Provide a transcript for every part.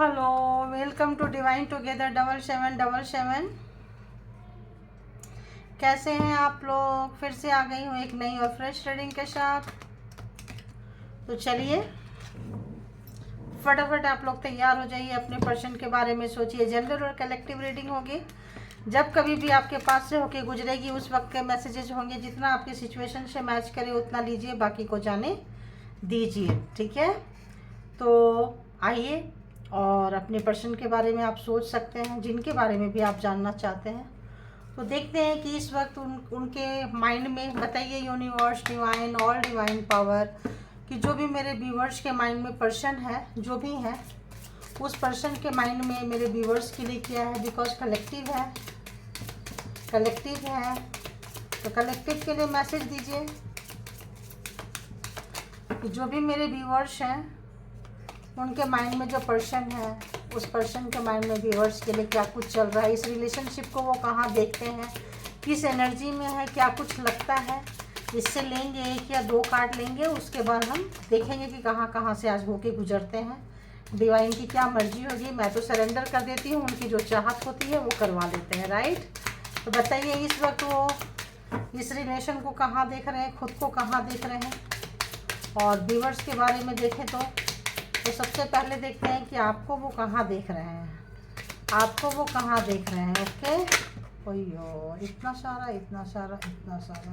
Hello, welcome to divine together 7777। कैसे हैं आप लोग? फिर से आ गई हूँ एक नई और फ्रेश रीडिंग के साथ। तो चलिए फटाफट आप लोग तैयार हो जाइए, अपने पर्सन के बारे में सोचिए। जनरल और कलेक्टिव रीडिंग होगी। जब कभी भी आपके पास से होके गुजरेगी उस वक्त के मैसेजेस होंगे, जितना आपकी सिचुएशन से मैच करे उतना लीजिए, बाकी को जाने दीजिए। ठीक है, तो आइए और अपने पर्सन के बारे में आप सोच सकते हैं, जिनके बारे में भी आप जानना चाहते हैं। तो देखते हैं कि इस वक्त उनके माइंड में, बताइए universe, divine, all divine power, कि जो भी मेरे व्यूवर्स के माइंड में पर्सन है, जो भी है उस पर्सन के माइंड में मेरे व्यूवर्स के लिए क्या है। बिकॉज कलेक्टिव है, कलेक्टिव है, तो कलेक्टिव के लिए मैसेज दीजिए कि जो भी मेरे व्यूवर्स हैं उनके माइंड में जो पर्सन है, उस पर्सन के माइंड में व्यूअर्स के लिए क्या कुछ चल रहा है, इस रिलेशनशिप को वो कहाँ देखते हैं, किस एनर्जी में है, क्या कुछ लगता है। इससे लेंगे एक या दो कार्ड लेंगे, उसके बाद हम देखेंगे कि कहाँ कहाँ से आज होके गुजरते हैं। डिवाइन की क्या मर्जी होगी, मैं तो सरेंडर कर देती हूँ, उनकी जो चाहत होती है वो करवा लेते हैं। राइट, तो बताइए इस वक्त वो इस रिलेशन को कहाँ देख रहे हैं, खुद को कहाँ देख रहे हैं। और व्यूअर्स के बारे में देखें तो सबसे पहले देखते हैं कि आपको वो कहाँ देख रहे हैं, आपको वो कहाँ देख रहे हैं। ओके, ओयो इतना सारा, इतना सारा, इतना सारा।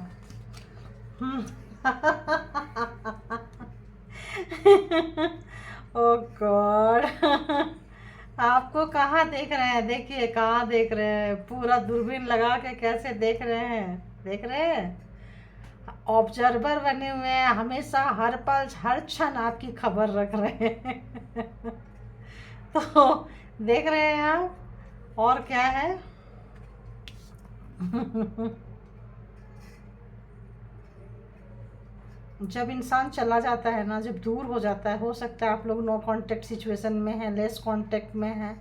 ओ गॉड, आपको कहाँ देख रहे हैं? देखिए कहाँ देख रहे हैं, पूरा दूरबीन लगा के कैसे देख रहे हैं, देख रहे हैं। ऑब्जर्वर बने हुए हैं, हमेशा हर पल हर क्षण आपकी खबर रख रहे हैं। तो देख रहे हैं आप, और क्या है। जब इंसान चला जाता है ना, जब दूर हो जाता है, हो सकता है आप लोग नो कांटेक्ट सिचुएशन में हैं, लेस कांटेक्ट में हैं,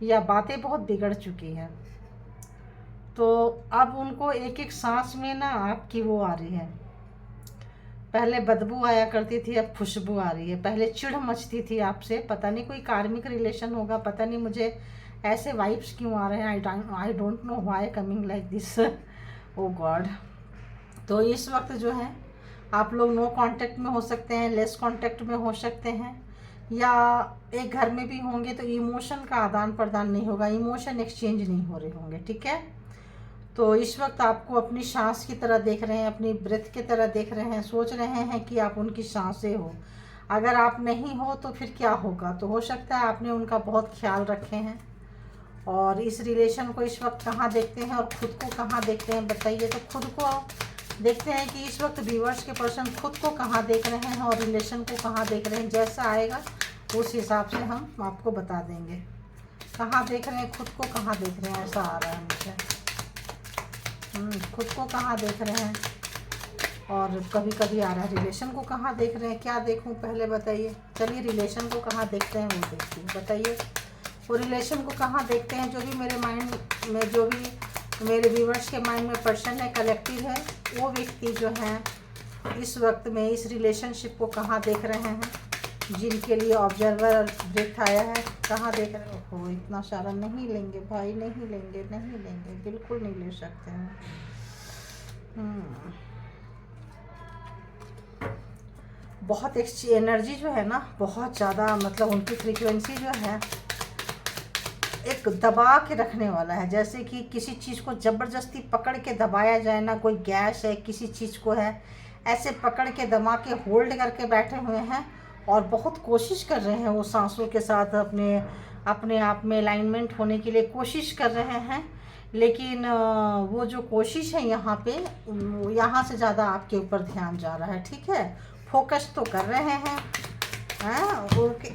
या बातें बहुत बिगड़ चुकी हैं, तो अब उनको एक एक सांस में ना आपकी वो आ रही है। पहले बदबू आया करती थी, अब खुशबू आ रही है। पहले चिढ़ मचती थी आपसे, पता नहीं कोई कार्मिक रिलेशन होगा, पता नहीं मुझे ऐसे वाइब्स क्यों आ रहे हैं। I don't know why coming like this, oh God. तो इस वक्त जो है आप लोग नो कांटेक्ट में हो सकते हैं, लेस कांटेक्ट में हो सकते हैं, या एक घर में भी होंगे तो इमोशन का आदान प्रदान नहीं होगा, इमोशन एक्सचेंज नहीं हो रहे होंगे। ठीक है, तो इस वक्त आपको अपनी सांस की तरह देख रहे हैं, अपनी ब्रेथ की तरह देख रहे हैं, सोच रहे हैं कि आप उनकी सांसें हो। अगर आप नहीं हो तो फिर क्या होगा। तो हो सकता है आपने उनका बहुत ख्याल रखे हैं, और इस रिलेशन को इस वक्त कहाँ देखते हैं और खुद को कहाँ देखते हैं, बताइए। तो खुद को देखते हैं कि इस वक्त व्यूअर्स के पर्सन खुद को कहाँ देख रहे हैं और रिलेशन को कहाँ देख रहे हैं। जैसा आएगा उस हिसाब से हम आपको बता देंगे। कहाँ देख रहे हैं खुद को, कहाँ देख रहे हैं, ऐसा आ रहा है मुझे। खुद को कहाँ देख रहे हैं, और कभी कभी आ रहा है रिलेशन को कहाँ देख रहे हैं। क्या देखूं पहले बताइए। चलिए रिलेशन को कहाँ देखते हैं वो देखती हूँ, बताइए। वो रिलेशन को कहाँ देखते हैं, जो भी मेरे माइंड में, जो भी मेरे व्यूवर्स के माइंड में पर्सन है, कलेक्टिव है, वो व्यक्ति जो है इस वक्त में इस रिलेशनशिप को कहाँ देख रहे हैं, जिनके लिए ऑब्जर्वर ब्रेथ आया है। कहाँ देख रहे हो। इतना सारा नहीं लेंगे भाई, नहीं लेंगे, नहीं लेंगे, बिल्कुल नहीं ले सकते हैं। बहुत एनर्जी जो है ना, बहुत ज़्यादा, मतलब उनकी फ्रीक्वेंसी जो है एक दबा के रखने वाला है। जैसे कि किसी चीज़ को ज़बरदस्ती पकड़ के दबाया जाए ना, कोई गैस है, किसी चीज़ को है, ऐसे पकड़ के दबा के होल्ड करके बैठे हुए हैं, और बहुत कोशिश कर रहे हैं वो सांसों के साथ अपने आप में अलाइनमेंट होने के लिए कोशिश कर रहे हैं। लेकिन वो जो कोशिश है यहाँ पे, यहाँ से ज़्यादा आपके ऊपर ध्यान जा रहा है। ठीक है, फोकस तो कर रहे हैं। हाँ ओके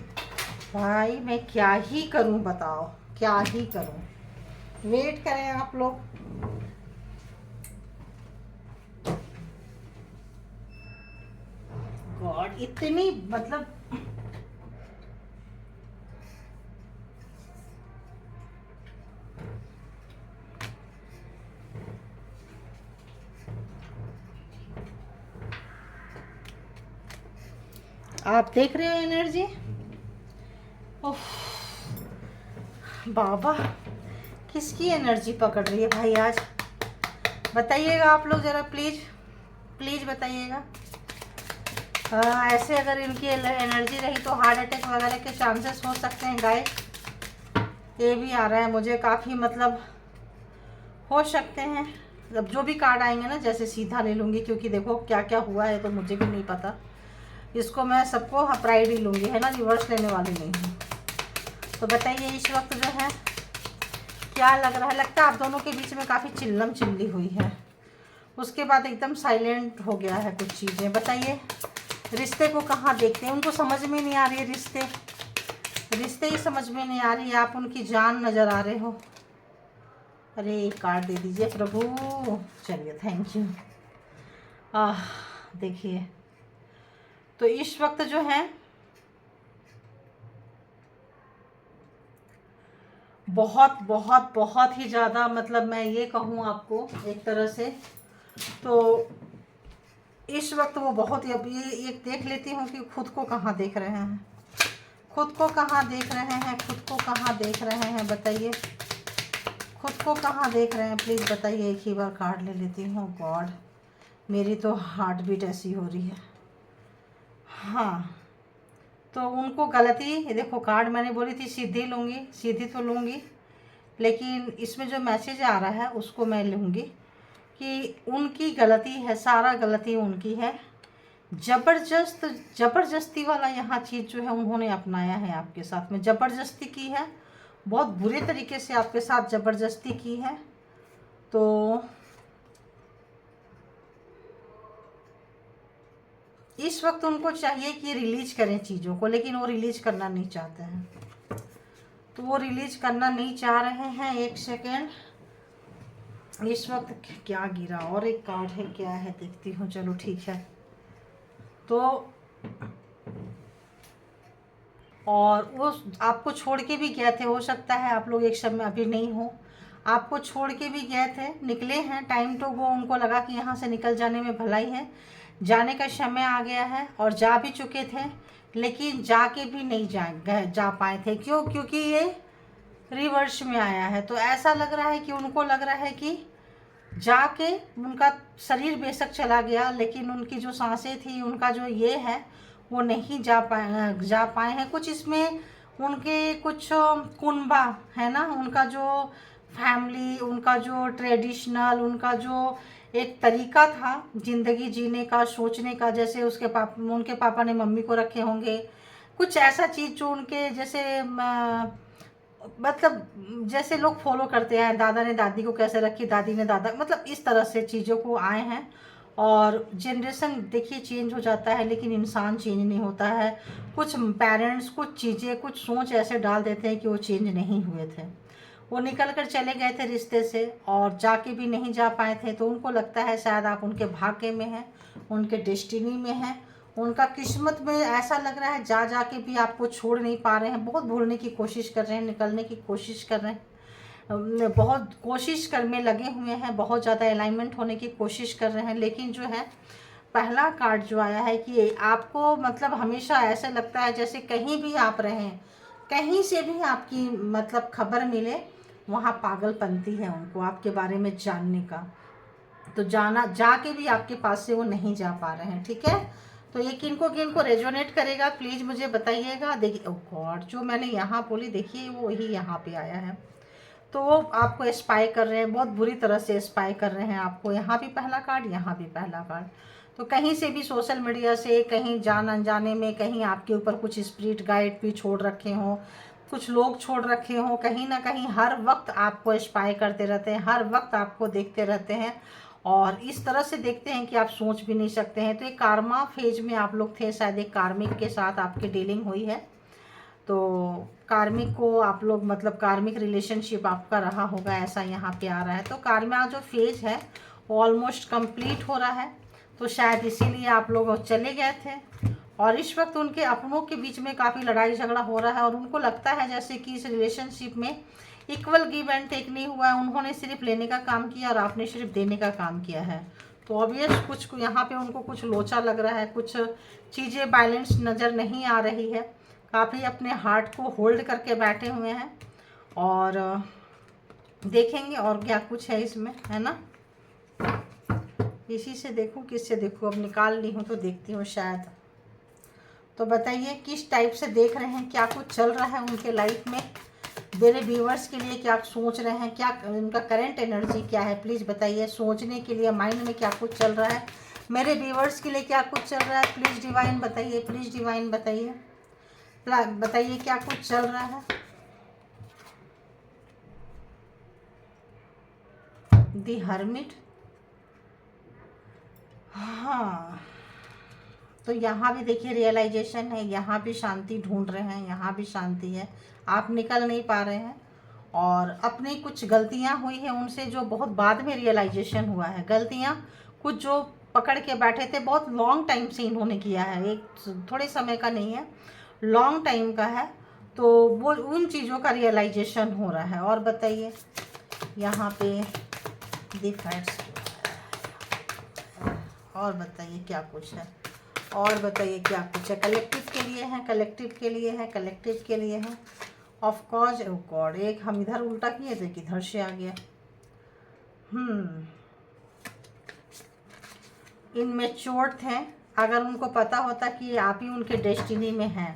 भाई, मैं क्या ही करूं बताओ, क्या ही करूं। वेट करें आप लोग। गॉड, इतनी मतलब आप देख रहे हो एनर्जी। बाबा, किसकी एनर्जी पकड़ रही है भाई आज? बताइएगा आप लोग ज़रा, प्लीज़ प्लीज़ बताइएगा। ऐसे अगर इनकी एनर्जी रही तो हार्ट अटैक वगैरह के चांसेस हो सकते हैं गाइस। ये भी आ रहा है मुझे काफ़ी, मतलब हो सकते हैं। अब जो भी कार्ड आएंगे ना, जैसे सीधा ले लूँगी, क्योंकि देखो क्या क्या हुआ है तो मुझे भी नहीं पता। इसको मैं सबको प्राइड ही लूँगी, है ना, रिवर्स लेने वाली नहीं हूँ। तो बताइए इस वक्त जो है क्या लग रहा है? लगता है आप दोनों के बीच में काफ़ी चिल्लम चिल्ली हुई है, उसके बाद एकदम साइलेंट हो गया है कुछ चीज़ें। बताइए रिश्ते को कहाँ देखते हैं? उनको समझ में नहीं आ रही है, रिश्ते ही समझ में नहीं आ रही है। आप उनकी जान नज़र आ रहे हो। अरे एक कार्ड दे दीजिए प्रभु। चलिए, थैंक यू। देखिए, तो इस वक्त जो है बहुत बहुत बहुत ही ज़्यादा, मतलब मैं ये कहूँ आपको एक तरह से, तो इस वक्त वो बहुत ही, अब ये एक देख लेती हूँ कि खुद को कहाँ देख रहे हैं, खुद को कहाँ देख रहे हैं, खुद को कहाँ देख रहे हैं? बताइए खुद को कहाँ देख रहे हैं, प्लीज़ बताइए। एक ही बार कार्ड ले लेती हूँ। गॉड, मेरी तो हार्ट बीट ऐसी हो रही है। हाँ, तो उनको गलती, ये देखो कार्ड मैंने बोली थी सीधी लूँगी, सीधी तो लूँगी, लेकिन इसमें जो मैसेज आ रहा है उसको मैं लूँगी कि उनकी गलती है, सारा गलती उनकी है। ज़बरदस्ती वाला यहाँ चीज़ जो है उन्होंने अपनाया है आपके साथ में, ज़बरदस्ती की है, बहुत बुरे तरीके से आपके साथ ज़बरदस्ती की है। तो इस वक्त उनको चाहिए कि रिलीज करें चीज़ों को, लेकिन वो रिलीज करना नहीं चाहते हैं। तो वो रिलीज करना नहीं चाह रहे हैं। एक सेकेंड, इस वक्त क्या गिरा? और एक कार्ड है, क्या है देखती हूँ। चलो ठीक है। तो और वो आपको छोड़ के भी गए थे, हो सकता है आप लोग एक समय अभी नहीं हो, आपको छोड़ के भी गए थे, निकले हैं, टाइम तो वो उनको लगा कि यहाँ से निकल जाने में भलाई है, जाने का समय आ गया है, और जा भी चुके थे, लेकिन जाके भी नहीं जा पाए थे। क्यों? क्योंकि ये रिवर्स में आया है। तो ऐसा लग रहा है कि उनको लग रहा है कि जाके उनका शरीर बेशक चला गया, लेकिन उनकी जो सांसें थी, उनका जो ये है, वो नहीं जा पाए हैं। कुछ इसमें उनके कुछ कुनबा है ना, उनका जो फैमिली, उनका जो ट्रेडिशनल, उनका जो एक तरीका था ज़िंदगी जीने का, सोचने का, जैसे उनके पापा ने मम्मी को रखे होंगे, कुछ ऐसा चीज़ जो उनके जैसे मतलब जैसे लोग फॉलो करते हैं, दादा ने दादी को कैसे रखी, दादी ने दादा, मतलब इस तरह से चीज़ों को आए हैं। और जनरेशन देखिए चेंज हो जाता है, लेकिन इंसान चेंज नहीं होता है। कुछ पेरेंट्स कुछ चीज़ें, कुछ सोच ऐसे डाल देते हैं कि वो चेंज नहीं हुए थे, वो निकल कर चले गए थे रिश्ते से, और जाके भी नहीं जा पाए थे। तो उनको लगता है शायद आप उनके भाग्य में हैं, उनके डेस्टिनी में हैं, उनका किस्मत में ऐसा लग रहा है। जा के भी आपको छोड़ नहीं पा रहे हैं, बहुत भूलने की कोशिश कर रहे हैं, निकलने की कोशिश कर रहे हैं, बहुत कोशिश कर में लगे हुए हैं, बहुत ज़्यादा अलाइनमेंट होने की कोशिश कर रहे हैं। लेकिन जो है पहला कार्ड जो आया है कि आपको मतलब हमेशा ऐसा लगता है जैसे कहीं भी आप रहें, कहीं से भी आपकी मतलब खबर मिले, वहाँ पागलपंती है उनको आपके बारे में जानने का। तो जाके भी आपके पास से वो नहीं जा पा रहे हैं। ठीक है, तो ये किनको रेजोनेट करेगा प्लीज़ मुझे बताइएगा। देखिए, ओह गॉड, जो मैंने यहाँ बोली देखिए वो ही यहाँ पे आया है। तो वो आपको स्पाई कर रहे हैं, बहुत बुरी तरह से स्पाई कर रहे हैं आपको। यहाँ भी पहला कार्ड, यहाँ भी पहला कार्ड। तो कहीं से भी सोशल मीडिया से, कहीं जान अनजाने में, कहीं आपके ऊपर कुछ स्पिरिट गाइड भी छोड़ रखे हों, कुछ लोग छोड़ रखे हों, कहीं ना कहीं हर वक्त आपको स्पाई करते रहते हैं, हर वक्त आपको देखते रहते हैं, और इस तरह से देखते हैं कि आप सोच भी नहीं सकते हैं। तो एक कार्मा फेज में आप लोग थे, शायद एक कार्मिक के साथ आपकी डीलिंग हुई है। तो कार्मिक को आप लोग मतलब कार्मिक रिलेशनशिप आपका रहा होगा, ऐसा यहाँ पे आ रहा है। तो कार्मा जो फेज है वो ऑलमोस्ट कंप्लीट हो रहा है, तो शायद इसीलिए आप लोग चले गए थे। और इस वक्त उनके अपनों के बीच में काफ़ी लड़ाई झगड़ा हो रहा है, और उनको लगता है जैसे कि इस रिलेशनशिप में इक्वल गिव एंड टेक नहीं हुआ है। उन्होंने सिर्फ लेने का काम किया और आपने सिर्फ देने का काम किया है। तो ऑब्वियस कुछ यहाँ पे उनको कुछ लोचा लग रहा है, कुछ चीज़ें बैलेंस नज़र नहीं आ रही है, काफ़ी अपने हार्ट को होल्ड करके बैठे हुए हैं। और देखेंगे और क्या कुछ है इसमें, है ना। इसी से देखूं, किससे देखूं, अब निकाल ली हूँ तो देखती हूँ शायद। तो बताइए किस टाइप से देख रहे हैं, क्या कुछ चल रहा है उनके लाइफ में, मेरे व्यूवर्स के लिए क्या सोच रहे हैं, क्या उनका करंट एनर्जी क्या है, प्लीज़ बताइए। सोचने के लिए माइंड में क्या कुछ चल रहा है, मेरे व्यूवर्स के लिए क्या कुछ चल रहा है, प्लीज़ डिवाइन बताइए, प्लीज़ डिवाइन बताइए, बताइए क्या कुछ चल रहा है। दी हर्मिट, हाँ, तो यहाँ भी देखिए रियलाइजेशन है, यहाँ भी शांति ढूंढ रहे हैं, यहाँ भी शांति है, आप निकल नहीं पा रहे हैं। और अपनी कुछ गलतियाँ हुई हैं उनसे, जो बहुत बाद में रियलाइजेशन हुआ है। गलतियाँ कुछ जो पकड़ के बैठे थे, बहुत लॉन्ग टाइम से इन्होंने किया है, एक थोड़े समय का नहीं है, लॉन्ग टाइम का है। तो वो उन चीज़ों का रियलाइजेशन हो रहा है। और बताइए यहाँ पे दी फैक्ट्स, और बताइए क्या कुछ है, और बताइए क्या कुछ है। कलेक्टिव के लिए है, कलेक्टिव के लिए है, कलेक्टिव के लिए है। ऑफ कोर्स, ओ गॉड, एक हम इधर उल्टा किए थे कि इधर से आ गया। इनमेच्योर थे। अगर उनको पता होता कि आप ही उनके डेस्टिनी में हैं,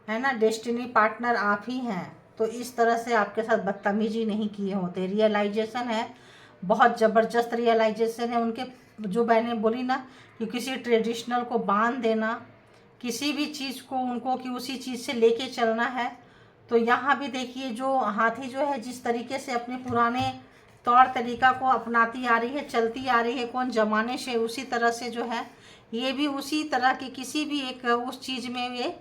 है ना, डेस्टिनी पार्टनर आप ही हैं, तो इस तरह से आपके साथ बदतमीजी नहीं किए होते। रियलाइजेशन है, बहुत ज़बरदस्त रियलाइजेशन है उनके। जो मैंने बोली ना कि किसी ट्रेडिशनल को बांध देना, किसी भी चीज़ को उनको कि उसी चीज़ से लेके चलना है। तो यहाँ भी देखिए जो हाथी जो है जिस तरीके से अपने पुराने तौर तरीका को अपनाती आ रही है, चलती आ रही है कौन ज़माने से, उसी तरह से जो है ये भी उसी तरह की किसी भी एक उस चीज़ में ये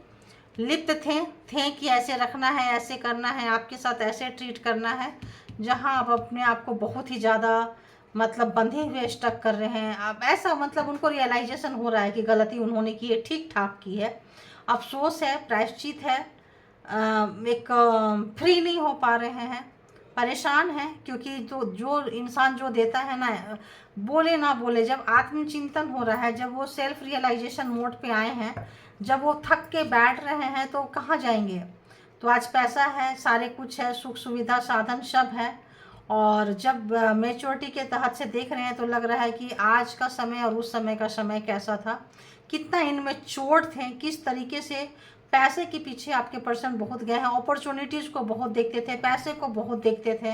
लिप्त थे कि ऐसे रखना है, ऐसे करना है, आपके साथ ऐसे ट्रीट करना है, जहाँ आप अपने आप को बहुत ही ज़्यादा मतलब बंधे हुए स्टक कर रहे हैं। अब ऐसा मतलब उनको रियलाइजेशन हो रहा है कि गलती उन्होंने की है, ठीक ठाक की है, अफसोस है, प्रायश्चित है। एक फ्री नहीं हो पा रहे हैं, परेशान हैं, क्योंकि जो इंसान जो देता है ना, बोले ना बोले, जब आत्मचिंतन हो रहा है, जब वो सेल्फ रियलाइजेशन मोड पे आए हैं, जब वो थक के बैठ रहे हैं, तो कहाँ जाएंगे। तो आज पैसा है, सारे कुछ है, सुख सुविधा साधन सब है। और जब मेच्योरिटी के तहत से देख रहे हैं तो लग रहा है कि आज का समय और उस समय का समय कैसा था, कितना इनमेच्योर थे, किस तरीके से पैसे के पीछे आपके पर्सन बहुत गए हैं, अपॉर्चुनिटीज़ को बहुत देखते थे, पैसे को बहुत देखते थे।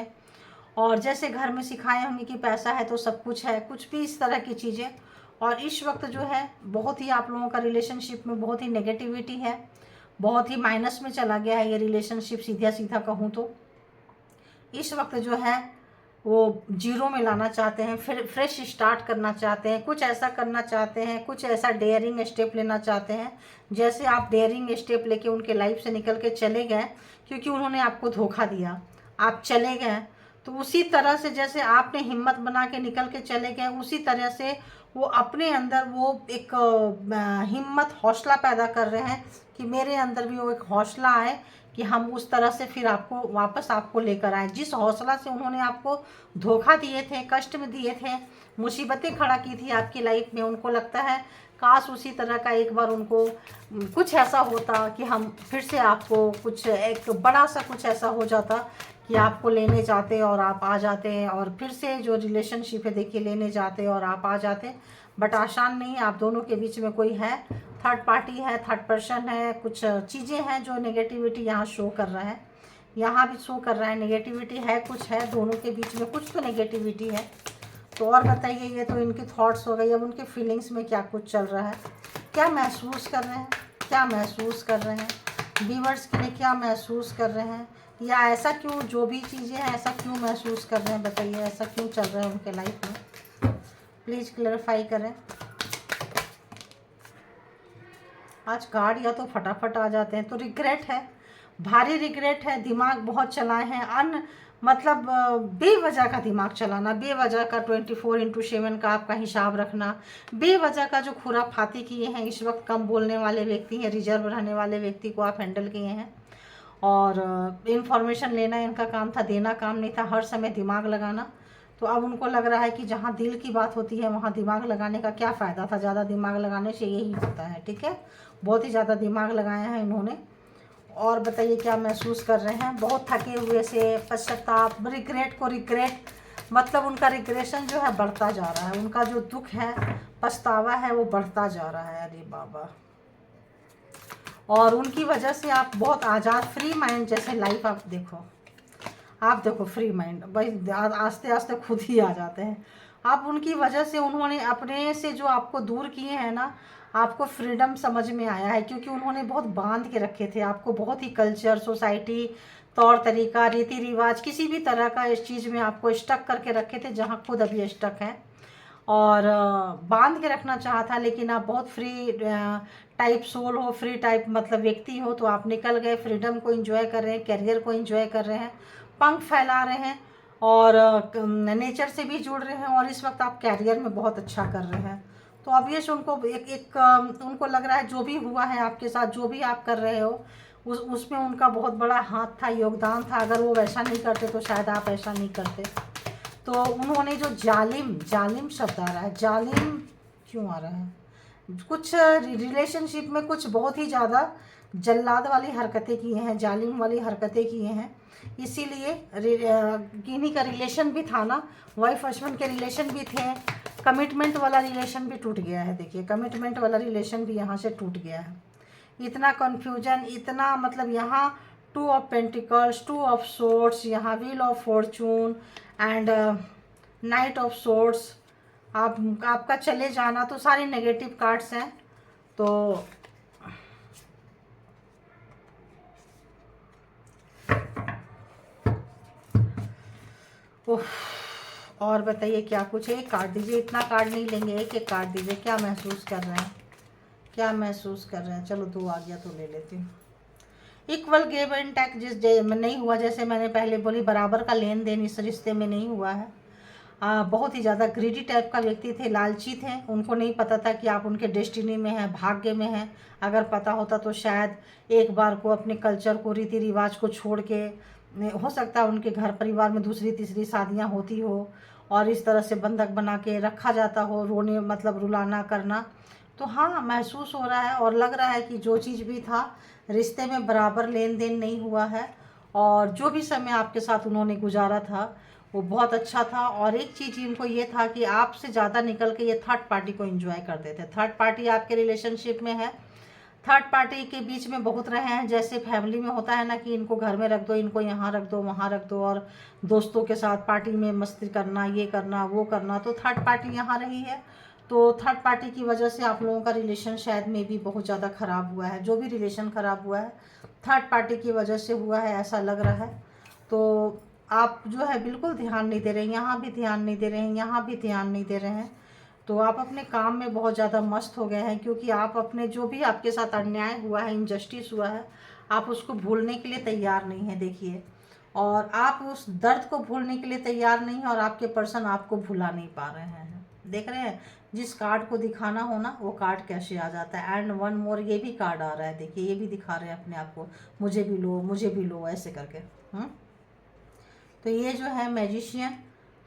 और जैसे घर में सिखाए होंगे कि पैसा है तो सब कुछ है, कुछ भी इस तरह की चीज़ें। और इस वक्त जो है बहुत ही आप लोगों का रिलेशनशिप में बहुत ही नेगेटिविटी है, बहुत ही माइनस में चला गया है ये रिलेशनशिप, सीधा सीधा कहूँ तो। इस वक्त जो है वो जीरो में लाना चाहते हैं, फिर फ्रेश स्टार्ट करना चाहते हैं, कुछ ऐसा करना चाहते हैं, कुछ ऐसा डेयरिंग स्टेप लेना चाहते हैं, जैसे आप डेयरिंग स्टेप लेके उनके लाइफ से निकल के चले गए, क्योंकि उन्होंने आपको धोखा दिया, आप चले गए। तो उसी तरह से जैसे आपने हिम्मत बना के निकल के चले गए, उसी तरह से वो अपने अंदर वो एक हिम्मत, हौसला पैदा कर रहे हैं कि मेरे अंदर भी वो एक हौसला आए कि हम उस तरह से फिर आपको वापस आपको लेकर आए। जिस हौसला से उन्होंने आपको धोखा दिए थे, कष्ट में दिए थे, मुसीबतें खड़ा की थी आपकी लाइफ में, उनको लगता है काश उसी तरह का एक बार उनको कुछ ऐसा होता कि हम फिर से आपको कुछ एक बड़ा सा कुछ ऐसा हो जाता कि आपको लेने जाते और आप आ जाते, और फिर से जो रिलेशनशिप है देखिए लेने जाते और आप आ जाते। बट आसान नहीं, आप दोनों के बीच में कोई है, थर्ड पार्टी है, थर्ड पर्सन है, कुछ चीज़ें हैं जो नेगेटिविटी यहाँ शो कर रहा है, यहाँ भी शो कर रहा है नेगेटिविटी है, कुछ है दोनों के बीच में, कुछ तो नेगेटिविटी है। तो और बताइए, ये तो इनकी थॉट्स हो गई, अब उनके फीलिंग्स में क्या कुछ चल रहा है, क्या महसूस कर रहे हैं, क्या महसूस कर रहे हैं, व्यूअर्स के लिए क्या महसूस कर रहे हैं, या ऐसा क्यों, जो भी चीज़ें हैं ऐसा क्यों महसूस कर रहे हैं, बताइए ऐसा क्यों चल रहा है उनके लाइफ में, प्लीज़ क्लैरिफाई करें। आज कार्ड या तो फटाफट आ जाते हैं, तो रिग्रेट है, भारी रिग्रेट है, दिमाग बहुत चलाए हैं, मतलब बेवजह का दिमाग चलाना, बेवजह का 24/7 का आपका हिसाब रखना, बेवजह का जो खुराफाती किए हैं, इस वक्त कम बोलने वाले व्यक्ति हैं, रिजर्व रहने वाले व्यक्ति को आप हैंडल किए हैं। और इन्फॉर्मेशन लेना इनका काम था, देना काम नहीं था, हर समय दिमाग लगाना। तो अब उनको लग रहा है कि जहाँ दिल की बात होती है वहाँ दिमाग लगाने का क्या फ़ायदा था, ज़्यादा दिमाग लगाने से यही होता है, ठीक है, बहुत ही ज़्यादा दिमाग लगाया है इन्होंने। और बताइए क्या महसूस कर रहे हैं? बहुत थके हुए से, पश्चाताप, रिग्रेट को रिग्रेट, मतलब उनका रिग्रेशन जो है बढ़ता जा रहा है, उनका जो दुख है, पछतावा है, वो बढ़ता जा रहा है। अरे बाबा, और उनकी वजह से आप बहुत आज़ाद, फ्री माइंड जैसे लाइफ आप देखो फ्री माइंड भाई आस्ते आस्ते खुद ही आ जाते हैं। आप उनकी वजह से, उन्होंने अपने से जो आपको दूर किए हैं ना, आपको फ्रीडम समझ में आया है, क्योंकि उन्होंने बहुत बांध के रखे थे आपको, बहुत ही कल्चर, सोसाइटी, तौर तरीका, रीति रिवाज, किसी भी तरह का इस चीज़ में आपको स्टक करके रखे थे, जहाँ खुद अभी स्टक हैं, और बांध के रखना चाहा था। लेकिन आप बहुत फ्री टाइप सोल हो, फ्री टाइप मतलब व्यक्ति हो, तो आप निकल गए, फ्रीडम को एंजॉय कर रहे हैं, करियर को एंजॉय कर रहे हैं, पंख फैला रहे हैं, और नेचर से भी जुड़ रहे हैं, और इस वक्त आप कैरियर में बहुत अच्छा कर रहे हैं। तो ऑब्वियस उनको उनको लग रहा है जो भी हुआ है आपके साथ, जो भी आप कर रहे हो, उसमें उनका बहुत बड़ा हाथ था, योगदान था। अगर वो वैसा नहीं करते तो शायद आप ऐसा नहीं करते। तो उन्होंने जो जालिम शब्द आ रहा है, जालिम क्यों आ रहा है? कुछ रिलेशनशिप में कुछ बहुत ही ज़्यादा जल्लाद वाली हरकतें की हैं, जालिम वाली हरकतें की हैं, इसीलिए किन्हीं का रिलेशन भी था ना, वाइफ हस्बैंड के रिलेशन भी थे, कमिटमेंट वाला रिलेशन भी टूट गया है। देखिए, कमिटमेंट वाला रिलेशन भी यहाँ से टूट गया है। इतना कन्फ्यूजन, इतना मतलब यहाँ 2 ऑफ पेंटिकल्स, 2 ऑफ सोर्ड्स, यहाँ wheel of Fortune and night of swords, आपका चले जाना, तो सारे नेगेटिव कार्ड्स हैं। तो और बताइए क्या कुछ, एक कार्ड दीजिए, इतना कार्ड नहीं लेंगे, एक कार्ड दीजिए, क्या महसूस कर रहे हैं, क्या महसूस कर रहे हैं? चलो 2 आ गया तो ले लेती हूँ। इक्वल गिव एंड टेक जिस नहीं हुआ, जैसे मैंने पहले बोली, बराबर का लेन देन इस रिश्ते में नहीं हुआ है। बहुत ही ज़्यादा ग्रीडी टाइप का व्यक्ति थे, लालची थे, उनको नहीं पता था कि आप उनके डेस्टिनी में हैं, भाग्य में हैं। अगर पता होता तो शायद एक बार को अपने कल्चर को, रीति रिवाज को छोड़ के, हो सकता है उनके घर परिवार में दूसरी तीसरी शादियां होती हो, और इस तरह से बंधक बना के रखा जाता हो, रोने मतलब रुलाना करना। तो हाँ, महसूस हो रहा है और लग रहा है कि जो चीज़ भी था, रिश्ते में बराबर लेन देन नहीं हुआ है, और जो भी समय आपके साथ उन्होंने गुजारा था वो बहुत अच्छा था। और एक चीज़ इनको ये था कि आपसे ज़्यादा निकल के ये थर्ड पार्टी को एंजॉय करते थे। थर्ड पार्टी आपके रिलेशनशिप में है, थर्ड पार्टी के बीच में बहुत रहे हैं। जैसे फैमिली में होता है ना कि इनको घर में रख दो, इनको यहाँ रख दो, वहाँ रख दो, और दोस्तों के साथ पार्टी में मस्ती करना, ये करना, वो करना, तो थर्ड पार्टी यहाँ रही है। तो थर्ड पार्टी की वजह से आप लोगों का रिलेशन शायद में भी बहुत ज़्यादा ख़राब हुआ है। जो भी रिलेशन ख़राब हुआ है थर्ड पार्टी की वजह से हुआ है, ऐसा लग रहा है। तो आप जो है बिल्कुल ध्यान नहीं दे रहे हैं, यहाँ भी ध्यान नहीं दे रहे हैं, यहाँ भी ध्यान नहीं दे रहे हैं। तो आप अपने काम में बहुत ज़्यादा मस्त हो गए हैं, क्योंकि आप अपने जो भी आपके साथ अन्याय हुआ है, इनजस्टिस हुआ है, आप उसको भूलने के लिए तैयार नहीं है। देखिए, और आप उस दर्द को भूलने के लिए तैयार नहीं है, और आपके पर्सन आपको भुला नहीं पा रहे हैं। देख रहे हैं, जिस कार्ड को दिखाना हो ना, वो कार्ड कैसे आ जाता है। एंड वन मोर, ये भी कार्ड आ रहा है। देखिए, ये भी दिखा रहे हैं अपने आप को, मुझे भी लो, मुझे भी लो, ऐसे करके। तो ये जो है मैजिशियन,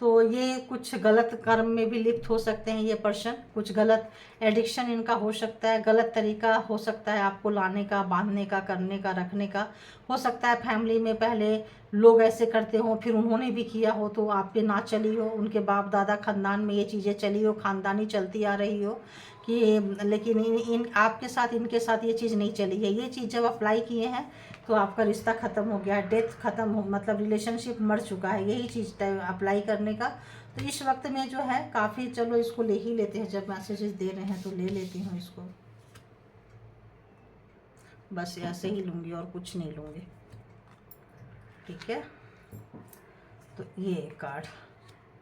तो ये कुछ गलत कर्म में भी लिप्त हो सकते हैं ये पर्सन। कुछ गलत एडिक्शन इनका हो सकता है, गलत तरीका हो सकता है आपको लाने का, बांधने का, करने का, रखने का। हो सकता है फैमिली में पहले लोग ऐसे करते हो, फिर उन्होंने भी किया हो तो आप पे ना चली हो, उनके बाप दादा खानदान में ये चीज़ें चली हो, ख़ानदानी चलती आ रही हो कि, लेकिन इन आपके साथ, इनके साथ ये चीज़ नहीं चली है। ये चीज़ जब अप्लाई किए हैं तो आपका रिश्ता ख़त्म हो गया, डेथ ख़त्म हो, मतलब रिलेशनशिप मर चुका है, यही चीज़ अप्लाई करने का। तो इस वक्त में जो है काफ़ी, चलो इसको ले ही लेते हैं, जब मैसेजेस दे रहे हैं तो ले लेती हूँ इसको। बस ऐसे ही लूँगी और कुछ नहीं लूँगी, ठीक है। तो ये कार्ड,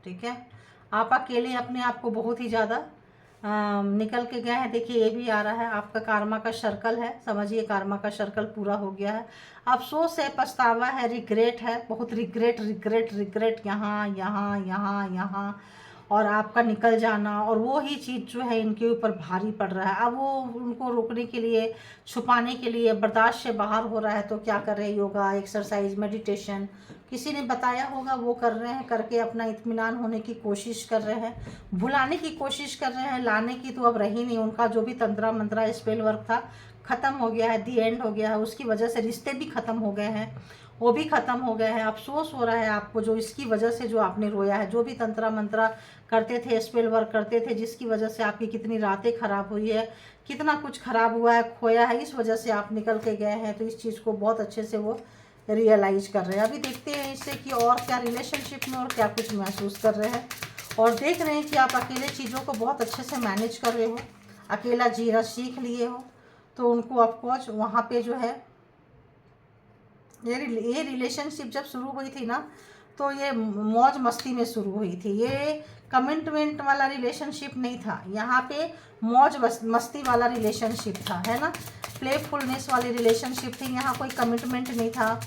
ठीक है। आप अकेले अपने आप को बहुत ही ज़्यादा निकल के गए हैं। देखिए, ये भी आ रहा है, आपका कार्मा का सर्कल है, समझिए कार्मा का सर्कल पूरा हो गया है। अफसोस है, पछतावा है, रिग्रेट है, बहुत रिग्रेट रिग्रेट रिग्रेट, यहाँ यहाँ यहाँ यहाँ, और आपका निकल जाना, और वो ही चीज़ जो है इनके ऊपर भारी पड़ रहा है। अब वो उनको रोकने के लिए, छुपाने के लिए, बर्दाश्त से बाहर हो रहा है, तो क्या कर रहे हैं? योगा, एक्सरसाइज, मेडिटेशन, किसी ने बताया होगा, वो कर रहे हैं, करके अपना इत्मीनान होने की कोशिश कर रहे हैं, भुलाने की कोशिश कर रहे हैं, लाने की तो अब रही नहीं। उनका जो भी तंत्रा मंत्रा स्पेल वर्क था ख़त्म हो गया है, दी एंड हो गया है, उसकी वजह से रिश्ते भी ख़त्म हो गए हैं, वो भी ख़त्म हो गए हैं। अफसोस हो रहा है आपको, जो इसकी वजह से जो आपने रोया है, जो भी तंत्रा मंत्रा करते थे, स्पेल वर्क करते थे, जिसकी वजह से आपकी कितनी रातें ख़राब हुई है, कितना कुछ ख़राब हुआ है, खोया है, इस वजह से आप निकल के गए हैं। तो इस चीज़ को बहुत अच्छे से वो रियलाइज कर रहे हैं। अभी देखते हैं इससे कि और क्या रिलेशनशिप में और क्या कुछ महसूस कर रहे हैं। और देख रहे हैं कि आप अकेले चीज़ों को बहुत अच्छे से मैनेज कर रहे हो, अकेला जीना सीख लिए हो। तो उनको ऑफकोर्स वहाँ पे जो है ये रिलेशनशिप जब शुरू हुई थी ना, तो ये मौज मस्ती में शुरू हुई थी। ये कमिटमेंट वाला रिलेशनशिप नहीं था, यहाँ पे मौज मस्ती वाला रिलेशनशिप था, है ना। प्लेफुलनेस वाली रिलेशनशिप थी, यहाँ कोई कमिटमेंट नहीं था,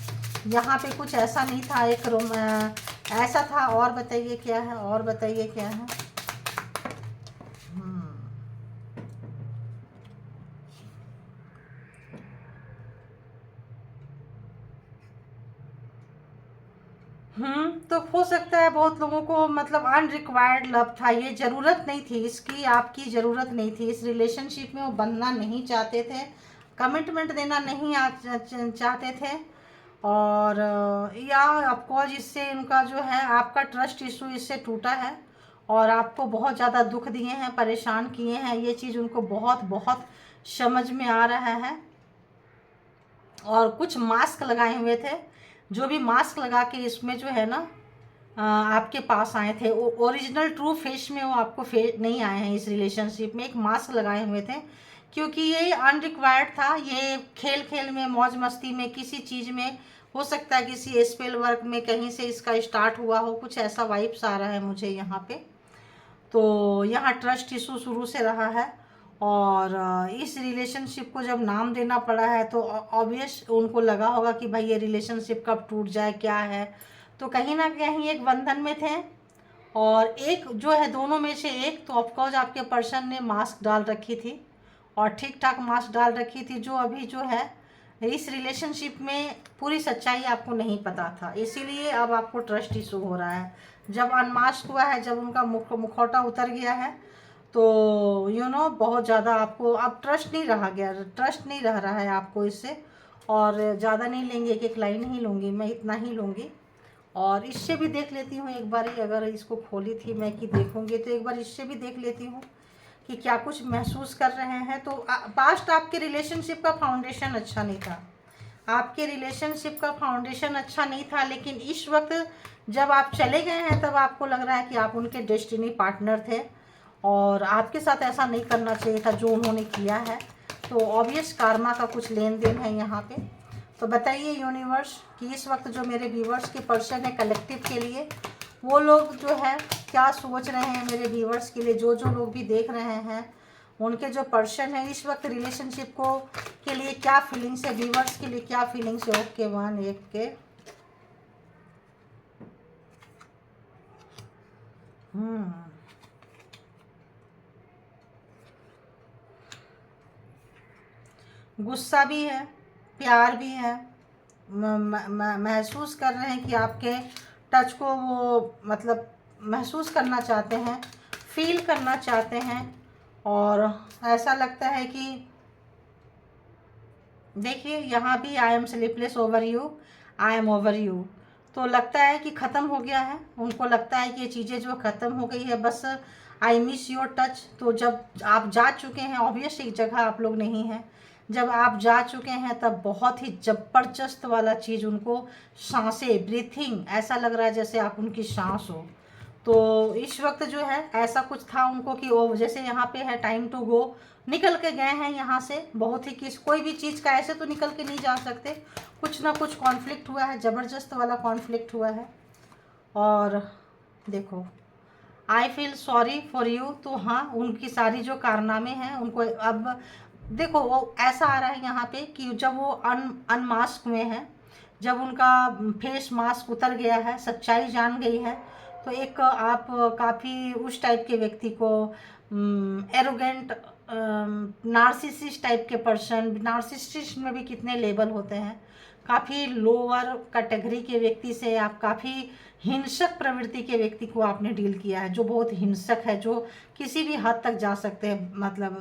यहाँ पे कुछ ऐसा नहीं था, ऐसा था। और बताइए क्या है, और बताइए क्या है। तो हो सकता है बहुत लोगों को मतलब अनरिक्वायर्ड लव था, ये ज़रूरत नहीं थी इसकी, आपकी ज़रूरत नहीं थी इस रिलेशनशिप में। वो बनना नहीं चाहते थे, कमिटमेंट देना नहीं चाहते थे। और या ऑफकोर्स इससे इनका जो है आपका ट्रस्ट इशू इससे टूटा है, और आपको बहुत ज़्यादा दुख दिए हैं, परेशान किए हैं। ये चीज़ उनको बहुत बहुत समझ में आ रहा है। और कुछ मास्क लगाए हुए थे, जो भी मास्क लगा के इसमें जो है ना आपके पास आए थे, वो ओरिजिनल ट्रू फेस में वो आपको नहीं आए हैं इस रिलेशनशिप में। एक मास्क लगाए हुए थे, क्योंकि ये अनरिक्वायर्ड था। ये खेल खेल में, मौज मस्ती में, किसी चीज़ में, हो सकता है किसी स्पेल वर्क में कहीं से इसका स्टार्ट हुआ हो, कुछ ऐसा वाइब्स आ रहा है मुझे यहाँ पे। तो यहाँ ट्रस्ट इशू शुरू से रहा है, और इस रिलेशनशिप को जब नाम देना पड़ा है तो ऑब्वियस उनको लगा होगा कि भाई ये रिलेशनशिप कब टूट जाए, क्या है। तो कहीं ना कहीं एक बंधन में थे, और एक जो है दोनों में से एक तो ऑफकोर्स आपके पर्सन ने मास्क डाल रखी थी, और ठीक ठाक मास्क डाल रखी थी, जो अभी जो है इस रिलेशनशिप में पूरी सच्चाई आपको नहीं पता था, इसीलिए अब आपको ट्रस्ट इशू हो रहा है। जब अनमास्क हुआ है, जब उनका मुखौटा उतर गया है, तो बहुत ज़्यादा आपको अब ट्रस्ट नहीं रहा गया, ट्रस्ट नहीं रह रहा है आपको इससे। और ज़्यादा नहीं लेंगे, एक लाइन ही लूँगी मैं, इतना ही लूँगी। और इससे भी देख लेती हूँ एक बार ही, अगर इसको खोली थी मैं कि देखूँगी, तो एक बार इससे भी देख लेती हूँ कि क्या कुछ महसूस कर रहे हैं। तो पास्ट आपके रिलेशनशिप का फाउंडेशन अच्छा नहीं था, आपके रिलेशनशिप का फाउंडेशन अच्छा नहीं था, लेकिन इस वक्त जब आप चले गए हैं तब आपको लग रहा है कि आप उनके डेस्टिनी पार्टनर थे, और आपके साथ ऐसा नहीं करना चाहिए था जो उन्होंने किया है। तो ऑब्वियस कार्मा का कुछ लेन देन है यहाँ पे। तो बताइए यूनिवर्स कि इस वक्त जो मेरे व्यूवर्स के पर्सन है कलेक्टिव के लिए, वो लोग जो है क्या सोच रहे हैं मेरे व्यूवर्स के लिए, जो लोग भी देख रहे हैं उनके जो पर्सन है इस वक्त रिलेशनशिप को के लिए क्या फीलिंग्स है, व्यूवर्स के लिए क्या फीलिंग्स है। ओके, 1 1 के गुस्सा भी है, प्यार भी है, महसूस कर रहे हैं कि आपके टच को वो मतलब महसूस करना चाहते हैं, फील करना चाहते हैं। और ऐसा लगता है कि देखिए यहाँ भी I am sleepless over you, I am over you. तो लगता है कि ख़त्म हो गया है, उनको लगता है कि ये चीज़ें जो ख़त्म हो गई है, बस आई मिस योर टच। तो जब आप जा चुके हैं, ऑब्वियस एक जगह आप लोग नहीं हैं, जब आप जा चुके हैं तब बहुत ही ज़बरदस्त वाला चीज़ उनको, सांसें, ब्रीथिंग, ऐसा लग रहा है जैसे आप उनकी सांस हो। तो इस वक्त जो है ऐसा कुछ था उनको कि वो जैसे यहाँ पे है टाइम टू गो, निकल के गए हैं यहाँ से। बहुत ही कोई भी चीज़ का ऐसे तो निकल के नहीं जा सकते, कुछ ना कुछ कॉन्फ्लिक्ट हुआ है, ज़बरदस्त वाला कॉन्फ्लिक्ट हुआ है। और देखो I feel sorry for you. तो हाँ, उनकी सारी जो कारनामे हैं उनको अब देखो, वो ऐसा आ रहा है यहाँ पे कि जब वो अनमास्क हुए हैं, जब उनका फेस मास्क उतर गया है, सच्चाई जान गई है, तो एक आप काफ़ी उस टाइप के व्यक्ति को, एरोगेंट, नार्सिसिस्ट टाइप के पर्सन, नार्सिसिस्ट में भी कितने लेवल होते हैं, काफ़ी लोअर कैटेगरी के व्यक्ति से आप काफ़ी हिंसक प्रवृत्ति के व्यक्ति को आपने डील किया है, जो बहुत हिंसक है, जो किसी भी हद तक जा सकते हैं, मतलब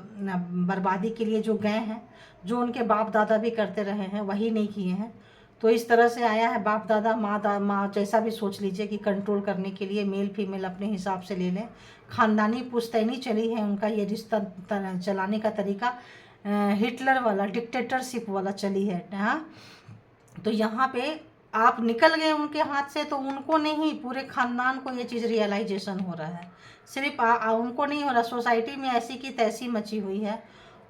बर्बादी के लिए जो गए हैं, जो उनके बाप दादा भी करते रहे हैं वही नहीं किए हैं। तो इस तरह से आया है, बाप दादा माँ जैसा भी सोच लीजिए कि कंट्रोल करने के लिए मेल फीमेल अपने हिसाब से ले लें। ख़ानदानी पुश्तैनी चली है उनका ये रिश्ता चलाने का तरीका, हिटलर वाला डिक्टेटरशिप वाला चली है। हाँ, तो यहाँ पे आप निकल गए उनके हाथ से, तो उनको नहीं, पूरे ख़ानदान को ये चीज़ रियलाइजेशन हो रहा है। सिर्फ उनको नहीं हो रहा, सोसाइटी में ऐसी की तैसी मची हुई है।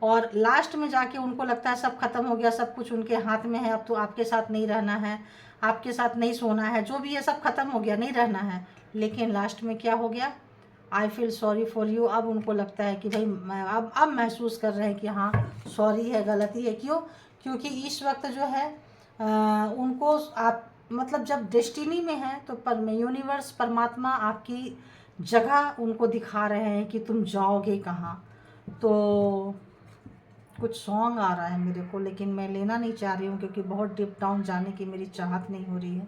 और लास्ट में जाके उनको लगता है सब खत्म हो गया, सब कुछ उनके हाथ में है, अब तो आपके साथ नहीं रहना है, आपके साथ नहीं सोना है, जो भी है सब खत्म हो गया, नहीं रहना है। लेकिन लास्ट में क्या हो गया, I feel sorry for you. अब उनको लगता है कि भाई मैं अब महसूस कर रहे हैं कि हाँ सॉरी है, गलती है। क्यों? क्योंकि इस वक्त जो है उनको आप मतलब जब डेस्टिनी में है तो यूनिवर्स परमात्मा आपकी जगह उनको दिखा रहे हैं कि तुम जाओगे कहाँ। तो कुछ सॉन्ग आ रहा है मेरे को, लेकिन मैं लेना नहीं चाह रही हूँ क्योंकि बहुत डीप डाउन जाने की मेरी चाहत नहीं हो रही है।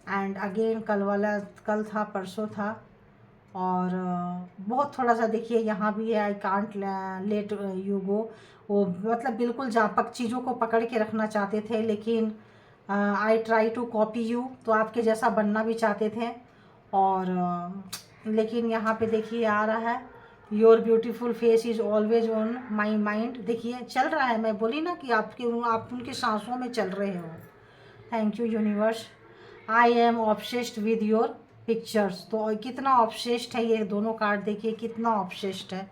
एंड अगेन कल था, परसों था, और बहुत थोड़ा सा देखिए यहाँ भी है, I can't let you go. वो मतलब बिल्कुल जापक चीज़ों को पकड़ के रखना चाहते थे, लेकिन I try to copy you, तो आपके जैसा बनना भी चाहते थे। और लेकिन यहाँ पे देखिए आ रहा है, your beautiful face is always on my mind. देखिए चल रहा है, मैं बोली ना कि आप उनकी सांसों में चल रहे हो। Thank you universe. I am obsessed with your pictures. तो कितना ऑब्सेस्ड है ये दोनों कार्ड, देखिए कितना ऑब्सेस्ड है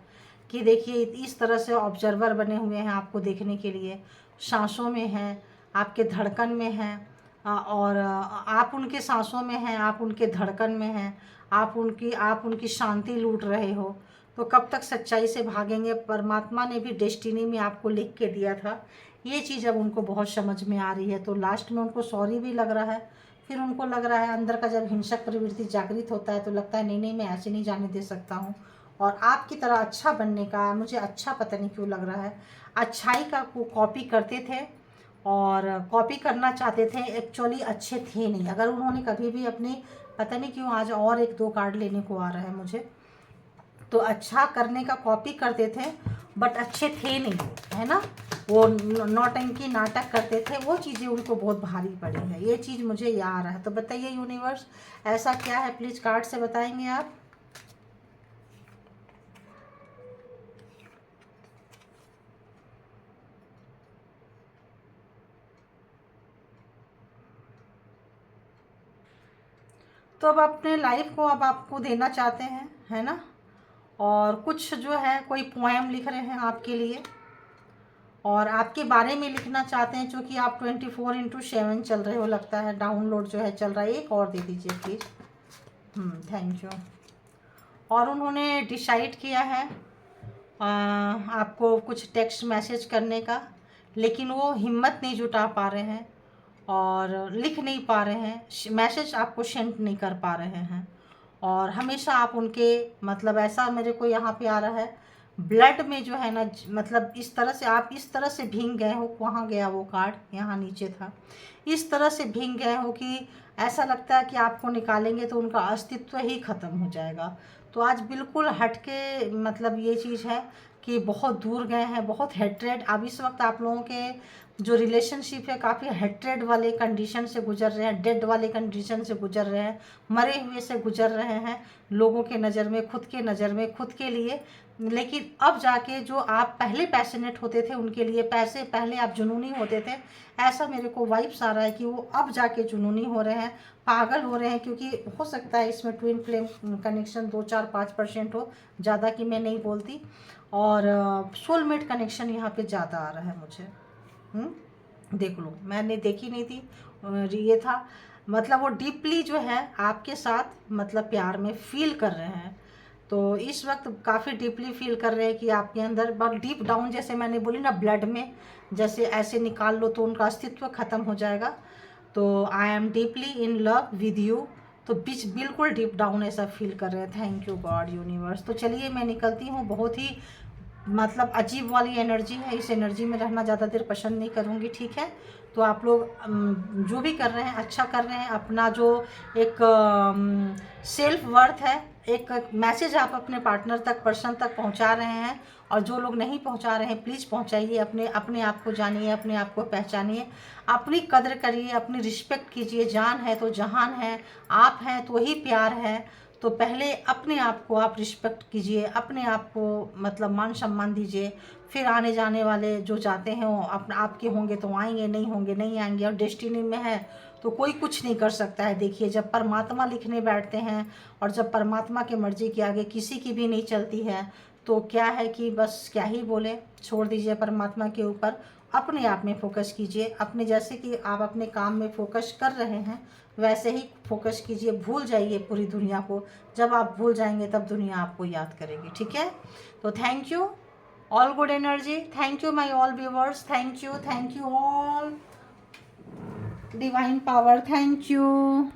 कि देखिए इस तरह से ऑब्जर्वर बने हुए हैं आपको देखने के लिए, सांसों में हैं, आपके धड़कन में हैं, और आप उनके सांसों में हैं, आप उनके धड़कन में हैं, आप उनकी शांति लूट रहे हो। तो कब तक सच्चाई से भागेंगे? परमात्मा ने भी डेस्टिनी में आपको लिख के दिया था, ये चीज़ अब उनको बहुत समझ में आ रही है। तो लास्ट में उनको सॉरी भी लग रहा है, फिर उनको लग रहा है अंदर का, जब हिंसक प्रवृत्ति जागृत होता है तो लगता है नहीं नहीं, मैं ऐसे नहीं जाने दे सकता हूँ। और आपकी तरह अच्छा बनने का मुझे अच्छा पता नहीं क्यों लग रहा है, अच्छाई का कॉपी करते थे और कॉपी करना चाहते थे, एक्चुअली अच्छे थे नहीं। अगर उन्होंने कभी भी अपनी, पता नहीं क्यों आज और एक दो कार्ड लेने को आ रहा है मुझे, तो अच्छा करने का कॉपी करते थे बट अच्छे थे नहीं, है ना, वो नौटंकी नाटक करते थे, वो चीज़ें उनको बहुत भारी पड़ी है। ये चीज़ मुझे याद आ रहा है। तो बताइए यूनिवर्स ऐसा क्या है, प्लीज़ कार्ड से बताएंगे आप। तो अब अपने लाइफ को अब आपको देना चाहते हैं, है ना, और कुछ जो है कोई पोएम लिख रहे हैं आपके लिए और आपके बारे में लिखना चाहते हैं, क्योंकि आप 24/7 चल रहे हो, लगता है डाउनलोड जो है चल रहा है। एक और दे दीजिए प्लीज़। Thank you. और उन्होंने डिसाइड किया है आपको कुछ टेक्स्ट मैसेज करने का, लेकिन वो हिम्मत नहीं जुटा पा रहे हैं और लिख नहीं पा रहे हैं, मैसेज आपको सेंड नहीं कर पा रहे हैं। और हमेशा आप उनके, मतलब ऐसा मेरे को यहाँ पे आ रहा है, ब्लड में जो है ना, मतलब इस तरह से आप इस तरह से भींग गए हो, वहाँ गया वो कार्ड, यहाँ नीचे था, इस तरह से भींग गए हो कि ऐसा लगता है कि आपको निकालेंगे तो उनका अस्तित्व ही ख़त्म हो जाएगा। तो आज बिल्कुल हटके, मतलब ये चीज़ है कि बहुत दूर गए हैं, बहुत हेट्रेड। अब इस वक्त आप लोगों के जो रिलेशनशिप है काफ़ी हेट्रेड वाले कंडीशन से गुजर रहे हैं, डेड वाले कंडीशन से गुजर रहे हैं, मरे हुए से गुजर रहे हैं, लोगों के नज़र में, खुद के नज़र में, खुद के लिए। लेकिन अब जाके जो आप पहले पैशनेट होते थे उनके लिए, पहले आप जुनूनी होते थे, ऐसा मेरे को वाइब्स आ रहा है कि वो अब जाके जुनूनी हो रहे हैं, पागल हो रहे हैं। क्योंकि हो सकता है इसमें ट्विन फ्लेम कनेक्शन 2-4-5% हो, ज़्यादा की मैं नहीं बोलती। और सोलमेट कनेक्शन यहाँ पे ज़्यादा आ रहा है मुझे। देख लो, मैंने देखी नहीं थी, ये था, मतलब वो डीपली जो है आपके साथ मतलब प्यार में फील कर रहे हैं। तो इस वक्त काफ़ी डीपली फील कर रहे हैं कि आपके अंदर बहुत डीप डाउन, जैसे मैंने बोली ना, ब्लड में जैसे ऐसे निकाल लो तो उनका अस्तित्व ख़त्म हो जाएगा। तो I am deeply in love with you, तो बिल्कुल डीप डाउन ऐसा फील कर रहे हैं। Thank you God universe. तो चलिए मैं निकलती हूँ, बहुत ही मतलब अजीब वाली एनर्जी है, इस एनर्जी में रहना ज़्यादा देर पसंद नहीं करूँगी, ठीक है। तो आप लोग जो भी कर रहे हैं अच्छा कर रहे हैं। अपना जो एक सेल्फ वर्थ है, एक मैसेज आप अपने पार्टनर तक, पर्सन तक पहुंचा रहे हैं। और जो लोग नहीं पहुंचा रहे हैं प्लीज़ पहुंचाइए। अपने आप को जानिए, अपने आप को पहचानिए, अपनी कद्र करिए, अपनी रिस्पेक्ट कीजिए। जान है तो जहान है, आप हैं तो ही प्यार है। तो पहले अपने आप को आप रिस्पेक्ट कीजिए, अपने आप को मतलब मान सम्मान दीजिए। फिर आने जाने वाले जो जाते हैं वो अपना आपके होंगे तो आएंगे, नहीं होंगे नहीं आएंगे। और डेस्टिनी में है तो कोई कुछ नहीं कर सकता है। देखिए, जब परमात्मा लिखने बैठते हैं और जब परमात्मा के मर्जी के आगे किसी की भी नहीं चलती है, तो क्या है कि बस क्या ही बोले, छोड़ दीजिए परमात्मा के ऊपर। अपने आप में फोकस कीजिए। अपने जैसे कि आप अपने काम में फोकस कर रहे हैं वैसे ही फोकस कीजिए। भूल जाइए पूरी दुनिया को। जब आप भूल जाएंगे तब दुनिया आपको याद करेगी, ठीक है। तो thank you, all good energy. Thank you my all viewers. Thank you all divine power. Thank you.